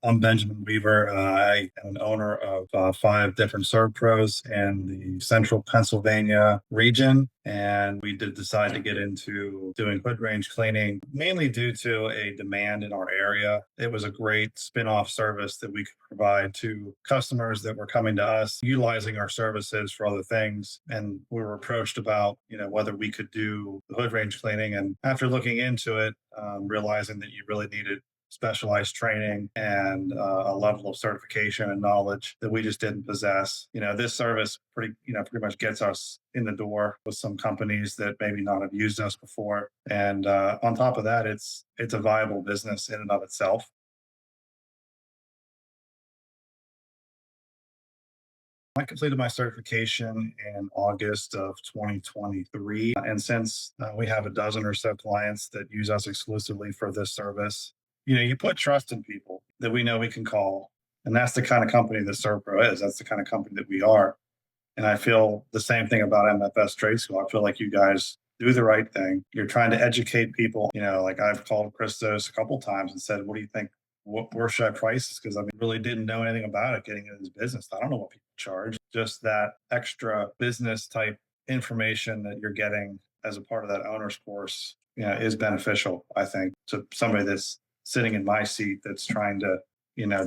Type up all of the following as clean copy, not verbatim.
I'm Benjamin Weaver. I am an owner of five different Servpros in the central Pennsylvania region. And we did decide to get into doing hood range cleaning, mainly due to a demand in our area. It was a great spin-off service that we could provide to customers that were coming to us, utilizing our services for other things. And we were approached about, whether we could do the hood range cleaning. And after looking into it, realizing that you really needed specialized training and a level of certification and knowledge that we just didn't possess. This service pretty much gets us in the door with some companies that maybe not have used us before. And on top of that, it's a viable business in and of itself. I completed my certification in August of 2023. And since we have a dozen or so clients that use us exclusively for this service, you put trust in people that we know we can call. And that's the kind of company that Servpro is. That's the kind of company that we are. And I feel the same thing about MFS Trade School. I feel like you guys do the right thing. You're trying to educate people. Like I've called Christos a couple times and said, "What do you think? Where should I price this?" Because I mean, really didn't know anything about it getting into this business. I don't know what people charge. Just that extra business type information that you're getting as a part of that owner's course, is beneficial. I think to somebody that's sitting in my seat that's trying to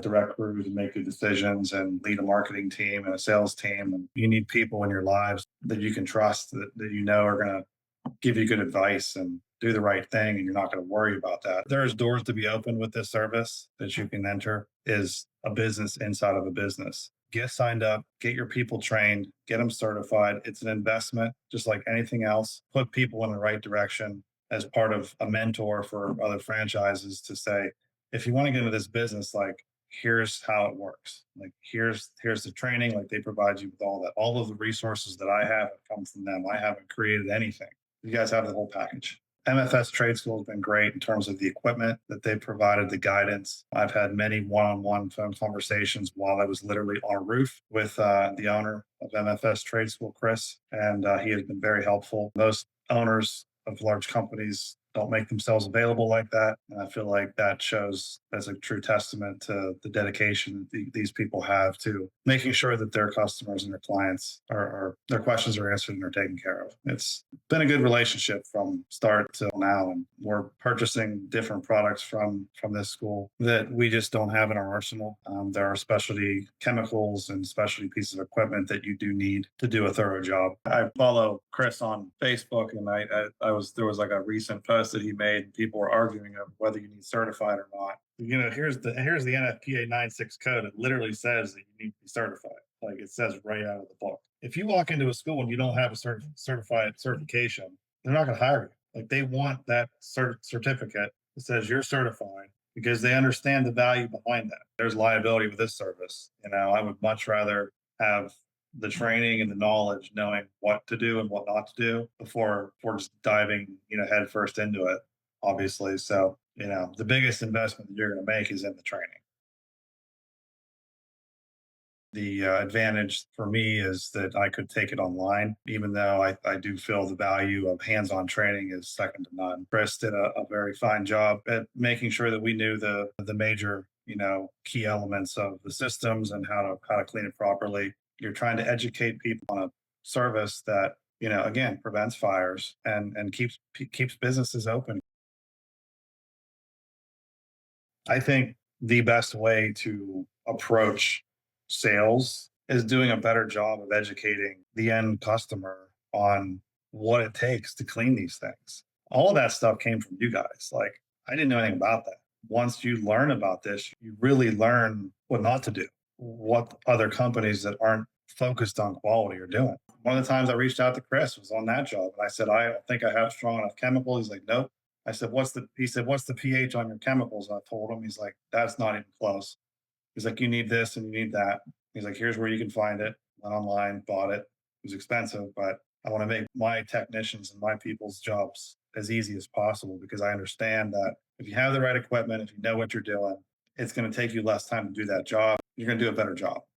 direct crews and make good decisions and lead a marketing team and a sales team. And you need people in your lives that you can trust that are going to give you good advice and do the right thing. And you're not going to worry about that. There's doors to be opened with this service that you can enter is a business inside of a business. Get signed up, get your people trained, get them certified. It's an investment, just like anything else. Put people in the right direction as part of a mentor for other franchises to say, if you want to get into this business, like here's how it works. Like here's the training. Like they provide you with all of the resources that I have come from them. I haven't created anything. You guys have the whole package. MFS Trade School has been great in terms of the equipment that they provided, the guidance. I've had many one-on-one phone conversations while I was literally on a roof with the owner of MFS Trade School, Chris, and he has been very helpful. Most owners of large companies don't make themselves available like that. And I feel like that shows as a true testament to the dedication that these people have to making sure that their customers and their clients are their questions are answered and are taken care of. It's been a good relationship from start till now. And we're purchasing different products from this school that we just don't have in our arsenal. There are specialty chemicals and specialty pieces of equipment that you do need to do a thorough job. I follow Chris on Facebook, and I was there was like a recent post that he made. And people were arguing of whether you need certified or not. Here's the NFPA 96 code. It literally says that you need to be certified. Like it says right out of the book. If you walk into a school and you don't have a certified certification, they're not going to hire you. Like they want that certificate that says you're certified because they understand the value behind that. There's liability with this service. I would much rather have the training and the knowledge, knowing what to do and what not to do before just diving, head first into it, obviously. So, the biggest investment that you're going to make is in the training. The advantage for me is that I could take it online, even though I do feel the value of hands on training is second to none. Chris did a very fine job at making sure that we knew the major, key elements of the systems and how to clean it properly. You're trying to educate people on a service that, again, prevents fires and keeps businesses open. I think the best way to approach sales is doing a better job of educating the end customer on what it takes to clean these things. All of that stuff came from you guys. Like, I didn't know anything about that. Once you learn about this, you really learn what not to do, what other companies that aren't focused on quality are doing. One of the times I reached out to Chris was on that job. And I said, I don't think I have strong enough chemical. He's like, nope. He said, what's the pH on your chemicals? I told him, he's like, that's not even close. He's like, you need this and you need that. He's like, here's where you can find it. Went online, bought it. It was expensive, but I want to make my technicians and my people's jobs as easy as possible because I understand that if you have the right equipment, if you know what you're doing, it's going to take you less time to do that job. You're going to do a better job.